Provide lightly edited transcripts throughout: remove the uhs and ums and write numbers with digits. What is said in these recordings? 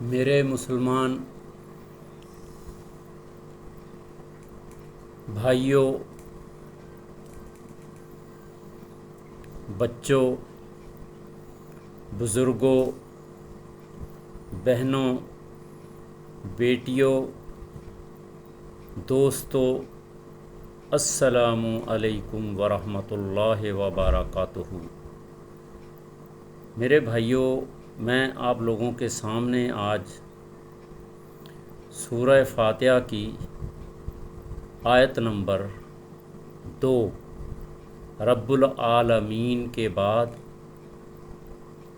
میرے مسلمان بھائیوں، بچوں، بزرگوں، بہنوں، بیٹیوں، دوستوں، السلام علیکم ورحمۃ اللہ وبرکاتہ۔ میرے بھائیوں، میں آپ لوگوں کے سامنے آج سورہ فاتحہ کی آیت نمبر 2 رب العالمین کے بعد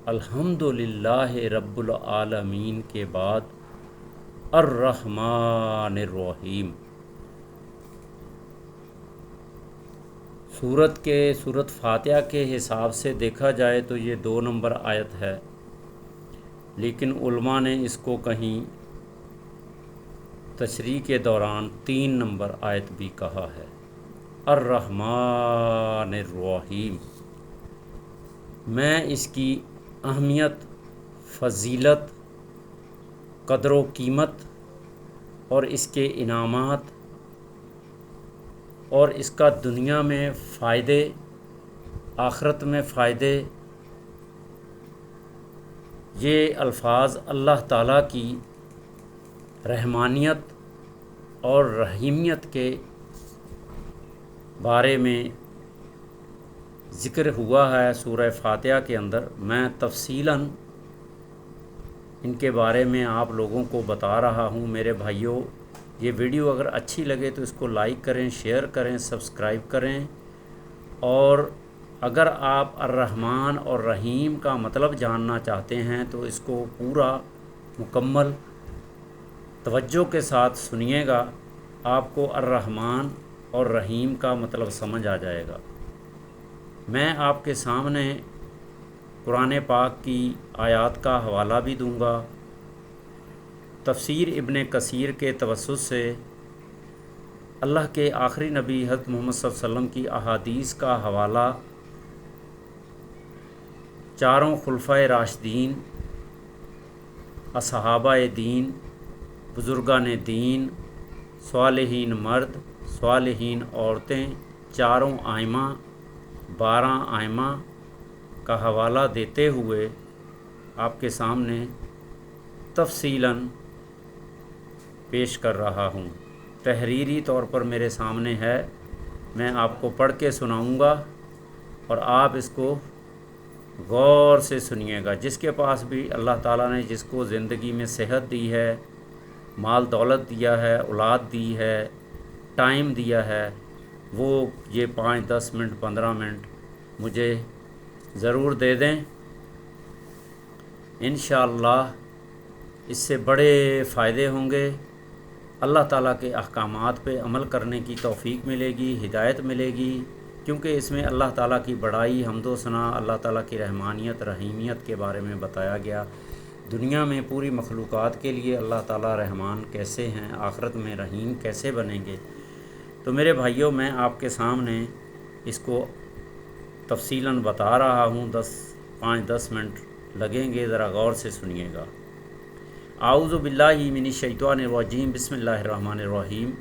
الحمدللہ رب العالمین کے بعد الرحمن الرحیم سورت فاتحہ کے حساب سے دیکھا جائے تو یہ 2 نمبر آیت ہے، لیکن علماء نے اس کو کہیں تشریح کے دوران 3 نمبر آیت بھی کہا ہے، الرحمن الرحیم۔ میں اس کی اہمیت، فضیلت، قدر و قیمت اور اس کے انعامات اور اس کا دنیا میں فائدے، آخرت میں فائدے، یہ الفاظ اللہ تعالیٰ کی رحمانیت اور رحیمیت کے بارے میں ذکر ہوا ہے سورہ فاتحہ کے اندر۔ میں تفصیلاً ان کے بارے میں آپ لوگوں کو بتا رہا ہوں۔ میرے بھائیوں، یہ ویڈیو اگر اچھی لگے تو اس کو لائک کریں، شیئر کریں، سبسکرائب کریں، اور اگر آپ الرحمن اور رحیم کا مطلب جاننا چاہتے ہیں تو اس کو پورا مکمل توجہ کے ساتھ سنیے گا، آپ کو الرحمن اور رحیم کا مطلب سمجھ آ جائے گا۔ میں آپ کے سامنے قرآن پاک کی آیات کا حوالہ بھی دوں گا، تفسیر ابن کثیر کے توسط سے اللہ کے آخری نبی حضرت محمد صلی اللہ علیہ وسلم کی احادیث کا حوالہ، چاروں خلفائے راشدین، اصحابہ دین، بزرگان دین، صالحین مرد، صالحین عورتیں، چاروں ائمہ، 12 ائمہ کا حوالہ دیتے ہوئے آپ کے سامنے تفصیلاً پیش کر رہا ہوں۔ تحریری طور پر میرے سامنے ہے، میں آپ کو پڑھ کے سناؤں گا اور آپ اس کو غور سے سنیے گا۔ جس کے پاس بھی اللہ تعالیٰ نے جس کو زندگی میں صحت دی ہے، مال دولت دیا ہے، اولاد دی ہے، ٹائم دیا ہے، وہ یہ 5 10 منٹ 15 منٹ مجھے ضرور دے دیں۔ انشاءاللہ اس سے بڑے فائدے ہوں گے، اللہ تعالیٰ کے احکامات پہ عمل کرنے کی توفیق ملے گی، ہدایت ملے گی، کیونکہ اس میں اللہ تعالیٰ کی بڑائی، حمد و ثنا، اللہ تعالیٰ کی رحمانیت، رحیمیت کے بارے میں بتایا گیا۔ دنیا میں پوری مخلوقات کے لیے اللہ تعالیٰ رحمان کیسے ہیں، آخرت میں رحیم کیسے بنیں گے۔ تو میرے بھائیوں، میں آپ کے سامنے اس کو تفصیلاً بتا رہا ہوں، 5 10 منٹ لگیں گے، ذرا غور سے سنیے گا۔ اعوذ باللہ من الشیطان الرجیم، بسم اللہ الرحمن الرحیم۔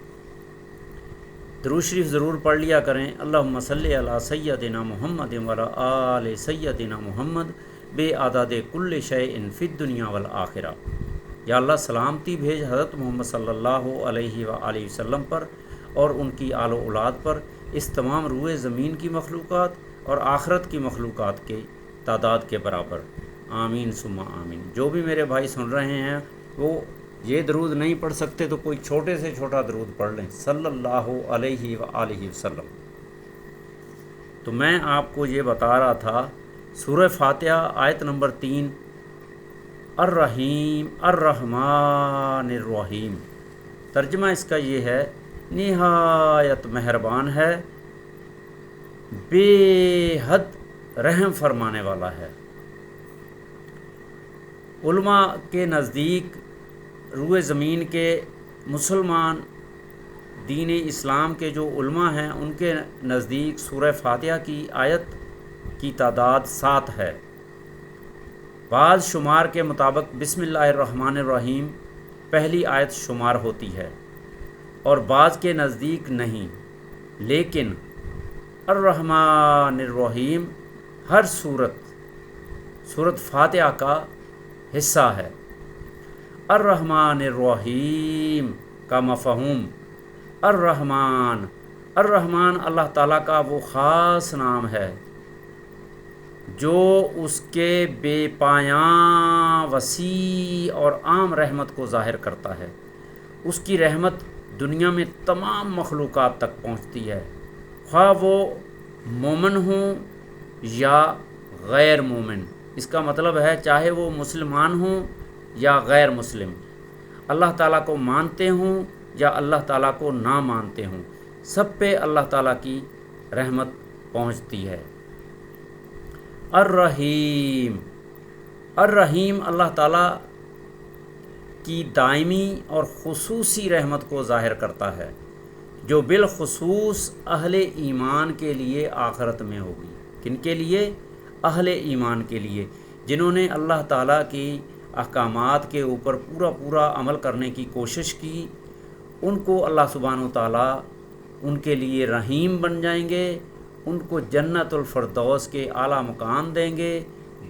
درود شریف ضرور پڑھ لیا کریں۔ اللہم صلی علی سیدنا محمد وعلی آل سیدنا محمد بے عدد کل شیء فی الدنیا والآخرہ۔ یا اللہ سلامتی بھیج حضرت محمد صلی اللہ علیہ وآلہ وسلم پر اور ان کی آل و اولاد پر، اس تمام روئے زمین کی مخلوقات اور آخرت کی مخلوقات کے تعداد کے برابر، آمین ثم آمین۔ جو بھی میرے بھائی سن رہے ہیں وہ یہ درود نہیں پڑھ سکتے تو کوئی چھوٹے سے چھوٹا درود پڑھ لیں، صلی اللہ علیہ وآلہ وسلم۔ تو میں آپ کو یہ بتا رہا تھا، سورہ فاتحہ آیت نمبر 3، الرحیم الرحمن الرحیم، ترجمہ اس کا یہ ہے، نہایت مہربان ہے، بے حد رحم فرمانے والا ہے۔ علماء کے نزدیک، روئے زمین کے مسلمان دین اسلام کے جو علماء ہیں ان کے نزدیک سورہ فاتحہ کی آیت کی تعداد 7 ہے۔ بعض شمار کے مطابق بسم اللہ الرحمن الرحیم پہلی آیت شمار ہوتی ہے اور بعض کے نزدیک نہیں، لیکن الرحمن الرحیم ہر سورت فاتحہ کا حصہ ہے۔ الرحمن الرحیم کا مفہوم، الرحمن اللہ تعالیٰ کا وہ خاص نام ہے جو اس کے بے پایاں وسیع اور عام رحمت کو ظاہر کرتا ہے۔ اس کی رحمت دنیا میں تمام مخلوقات تک پہنچتی ہے، خواہ وہ مومن ہوں یا غیر مومن۔ اس کا مطلب ہے چاہے وہ مسلمان ہوں یا غیر مسلم، اللہ تعالیٰ کو مانتے ہوں یا اللہ تعالیٰ کو نہ مانتے ہوں، سب پہ اللہ تعالیٰ کی رحمت پہنچتی ہے۔ الرحیم اللہ تعالیٰ کی دائمی اور خصوصی رحمت کو ظاہر کرتا ہے جو بالخصوص اہل ایمان کے لیے آخرت میں ہوگی۔ کن کے لیے؟ اہل ایمان کے لیے، جنہوں نے اللہ تعالیٰ کی احکامات کے اوپر پورا عمل کرنے کی کوشش کی، ان کو اللہ سبحانہ و تعالیٰ ان کے لیے رحیم بن جائیں گے، ان کو جنت الفردوس کے اعلیٰ مقام دیں گے،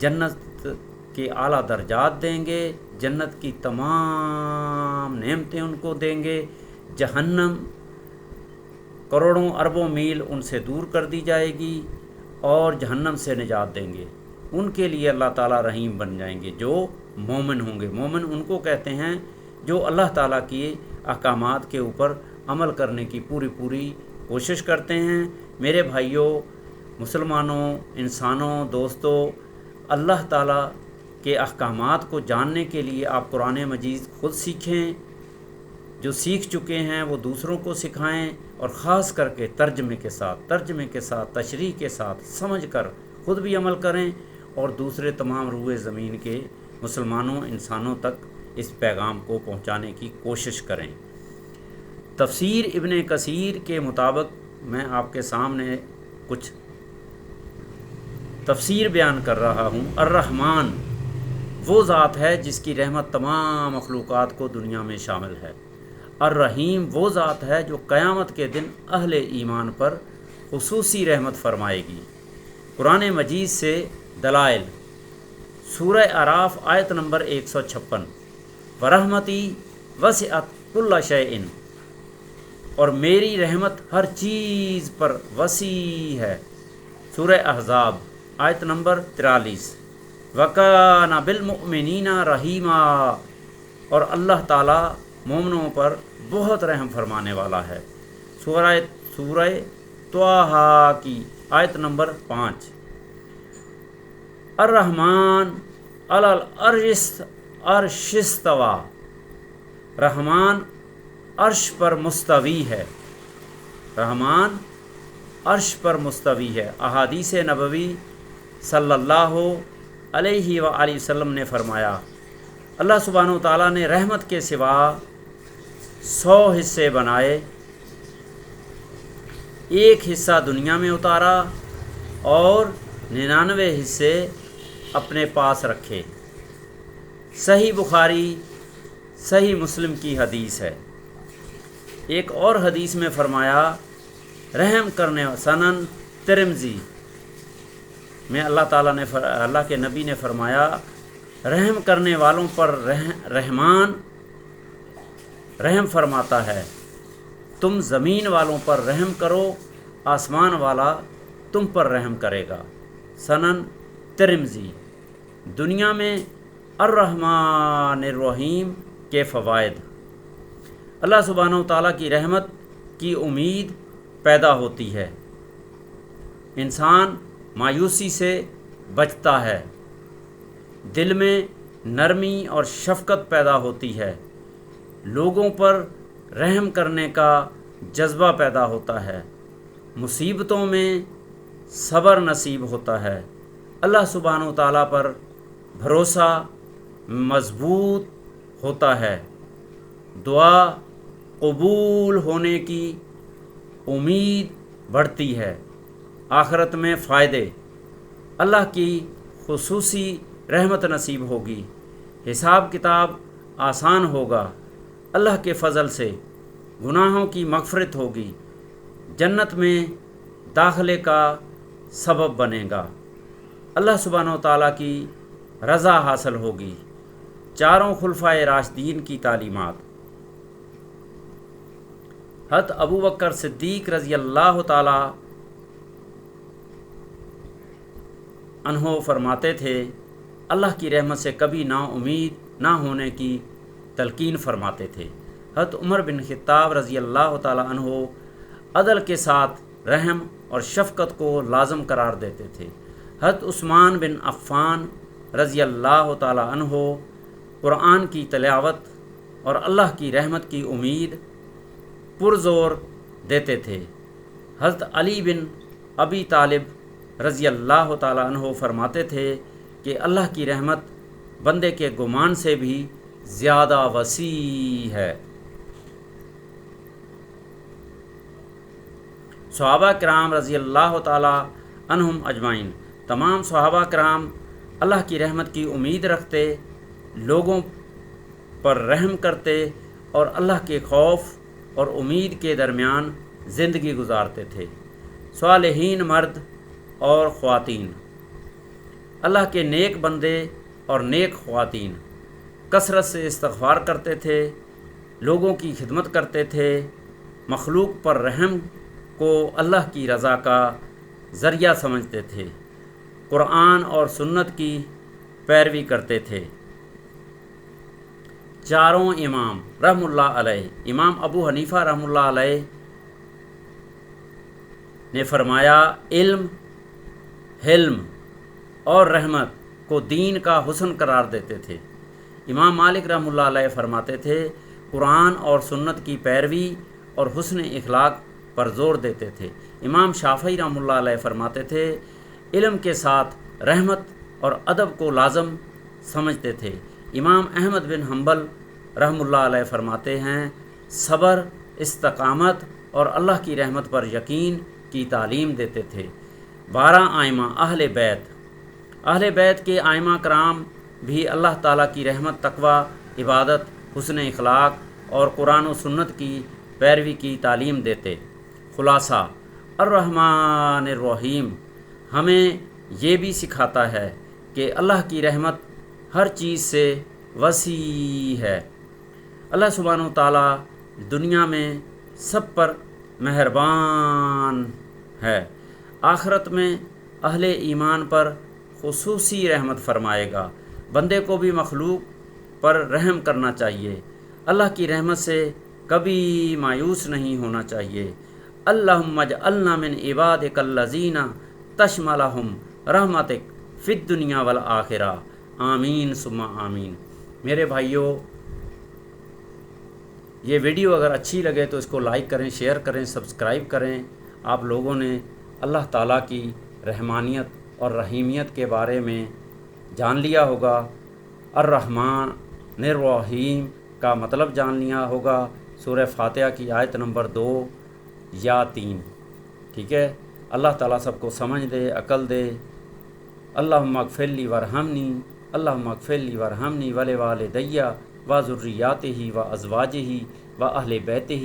جنت کے اعلیٰ درجات دیں گے، جنت کی تمام نعمتیں ان کو دیں گے، جہنم کروڑوں اربوں میل ان سے دور کر دی جائے گی اور جہنم سے نجات دیں گے۔ ان کے لیے اللہ تعالیٰ رحیم بن جائیں گے جو مومن ہوں گے۔ مومن ان کو کہتے ہیں جو اللہ تعالیٰ کی احکامات کے اوپر عمل کرنے کی پوری کوشش کرتے ہیں۔ میرے بھائیوں، مسلمانوں، انسانوں، دوستوں، اللہ تعالیٰ کے احکامات کو جاننے کے لیے آپ قرآن مجید خود سیکھیں، جو سیکھ چکے ہیں وہ دوسروں کو سکھائیں، اور خاص کر کے ترجمے کے ساتھ تشریح کے ساتھ سمجھ کر خود بھی عمل کریں اور دوسرے تمام روئے زمین کے مسلمانوں، انسانوں تک اس پیغام کو پہنچانے کی کوشش کریں۔ تفسیر ابن کثیر کے مطابق میں آپ کے سامنے کچھ تفسیر بیان کر رہا ہوں۔ الرحمن وہ ذات ہے جس کی رحمت تمام مخلوقات کو دنیا میں شامل ہے۔ الرحیم وہ ذات ہے جو قیامت کے دن اہل ایمان پر خصوصی رحمت فرمائے گی۔ قرآن مجید سے دلائل، سورہ اعراف آیت نمبر 156، ورحمتی وسعت کل شیء، اور میری رحمت ہر چیز پر وسیع ہے۔ سورہ احزاب آیت نمبر 43، وَكَانَ بِالْمُؤْمِنِينَ رَحِيمًا، اور اللہ تعالیٰ مومنوں پر بہت رحم فرمانے والا ہے۔ سورہ طٰہٰ کی آیت نمبر 5، الرحمن علی العرش استویٰ، رحمان عرش پر مستوی ہے۔ رحمان عرش پر مستوی ہے۔ احادیث نبوی صلی اللہ علیہ وآلہ وسلم نے فرمایا، اللہ سبحانہ و تعالیٰ نے رحمت کے سوا 100 حصے بنائے، ایک حصہ دنیا میں اتارا اور 99 حصے اپنے پاس رکھے۔ صحیح بخاری، صحیح مسلم کی حدیث ہے۔ ایک اور حدیث میں فرمایا، رحم کرنے، سنن ترمذی میں اللہ کے نبی نے فرمایا، رحم کرنے والوں پر رحمان رحم فرماتا ہے، تم زمین والوں پر رحم کرو، آسمان والا تم پر رحم کرے گا۔ سنن ترمذی۔ دنیا میں الرحمن الرحیم کے فوائد، اللہ سبحانہ و تعالیٰ کی رحمت کی امید پیدا ہوتی ہے، انسان مایوسی سے بچتا ہے، دل میں نرمی اور شفقت پیدا ہوتی ہے، لوگوں پر رحم کرنے کا جذبہ پیدا ہوتا ہے، مصیبتوں میں صبر نصیب ہوتا ہے، اللہ سبحانہ و تعالیٰ پر بھروسہ مضبوط ہوتا ہے، دعا قبول ہونے کی امید بڑھتی ہے، آخرت میں فائدے، اللہ کی خصوصی رحمت نصیب ہوگی، حساب کتاب آسان ہوگا، اللہ کے فضل سے گناہوں کی مغفرت ہوگی، جنت میں داخلے کا سبب بنے گا، اللہ سبحانہ و تعالیٰ کی رضا حاصل ہوگی۔ چاروں خلفائے راشدین کی تعلیمات۔ حضرت ابو بکر صدیق رضی اللہ تعالیٰ عنہ فرماتے تھے، اللہ کی رحمت سے کبھی نا امید نہ ہونے کی تلقین فرماتے تھے۔ حضرت عمر بن خطاب رضی اللہ تعالیٰ عنہ عدل کے ساتھ رحم اور شفقت کو لازم قرار دیتے تھے۔ حضرت عثمان بن عفان رضی اللہ تعالیٰ عنہ قرآن کی تلاوت اور اللہ کی رحمت کی امید پرزور دیتے تھے۔ حضرت علی بن ابی طالب رضی اللہ تعالیٰ عنہ فرماتے تھے کہ اللہ کی رحمت بندے کے گمان سے بھی زیادہ وسیع ہے۔ صحابہ کرام رضی اللہ تعالیٰ عنہم اجمعین، تمام صحابہ کرام اللہ کی رحمت کی امید رکھتے، لوگوں پر رحم کرتے اور اللہ کے خوف اور امید کے درمیان زندگی گزارتے تھے۔ صالحین مرد اور خواتین، اللہ کے نیک بندے اور نیک خواتین کثرت سے استغفار کرتے تھے، لوگوں کی خدمت کرتے تھے، مخلوق پر رحم کو اللہ کی رضا کا ذریعہ سمجھتے تھے، قرآن اور سنت کی پیروی کرتے تھے۔ چاروں امام رحم اللہ علیہ، امام ابو حنیفہ رحم اللہ علیہ نے فرمایا، علم، حلم اور رحمت کو دین کا حسن قرار دیتے تھے۔ امام مالک رحم اللہ علیہ فرماتے تھے، قرآن اور سنت کی پیروی اور حسن اخلاق پر زور دیتے تھے۔ امام شافعی رحم اللہ علیہ فرماتے تھے، علم کے ساتھ رحمت اور ادب کو لازم سمجھتے تھے۔ امام احمد بن حنبل رحم اللہ علیہ فرماتے ہیں، صبر، استقامت اور اللہ کی رحمت پر یقین کی تعلیم دیتے تھے۔ 12 ائمہ اہل بیت کے ائمہ کرام بھی اللہ تعالیٰ کی رحمت، تقوی، عبادت، حسن اخلاق اور قرآن و سنت کی پیروی کی تعلیم دیتے۔ خلاصہ، الرحمن الرحیم ہمیں یہ بھی سکھاتا ہے کہ اللہ کی رحمت ہر چیز سے وسیع ہے۔ اللہ سبحانہ و تعالیٰ دنیا میں سب پر مہربان ہے، آخرت میں اہل ایمان پر خصوصی رحمت فرمائے گا۔ بندے کو بھی مخلوق پر رحم کرنا چاہیے، اللہ کی رحمت سے کبھی مایوس نہیں ہونا چاہیے۔ اللہم اجعلنا من عبادک الذین تشملہم رحمتک فی الدنیا والآخرہ، آمین ثم آمین۔ میرے بھائیوں، یہ ویڈیو اگر اچھی لگے تو اس کو لائک کریں، شیئر کریں، سبسکرائب کریں۔ آپ لوگوں نے اللہ تعالیٰ کی رحمانیت اور رحیمیت کے بارے میں جان لیا ہوگا، الرحمن الرحیم کا مطلب جان لیا ہوگا، سورہ فاتحہ کی آیت نمبر 2 یا 3۔ ٹھیک ہے، اللہ تعالیٰ سب کو سمجھ دے، عقل دے۔ اللہم اغفر لی ورحمنی، اللہم اغفر لی ورحمنی ولوالدی وذریاتہ وازواجہ واہل بیتہ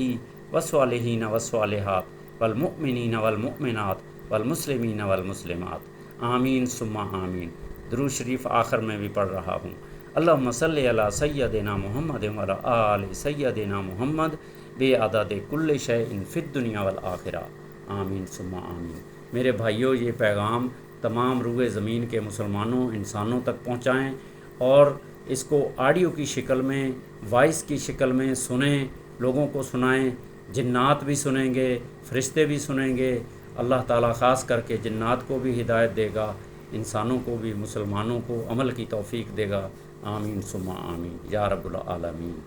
والصالحین والصالحات والمؤمنین والمؤمنات والمسلمین والمسلمات، آمین ثم آمین۔ درود شریف آخر میں بھی پڑھ رہا ہوں۔ اللہم صلی علی سیدنا محمد وعلی آل سیدنا محمد بعدد کل شیء فی الدنیا والآخرہ، آمین ثم آمین۔ میرے بھائیوں، یہ پیغام تمام روئے زمین کے مسلمانوں، انسانوں تک پہنچائیں اور اس کو آڈیو کی شکل میں، وائس کی شکل میں سنیں، لوگوں کو سنائیں۔ جنات بھی سنیں گے، فرشتے بھی سنیں گے۔ اللہ تعالیٰ خاص کر کے جنات کو بھی ہدایت دے گا، انسانوں کو بھی، مسلمانوں کو عمل کی توفیق دے گا، آمین ثم آمین یا رب العالمین۔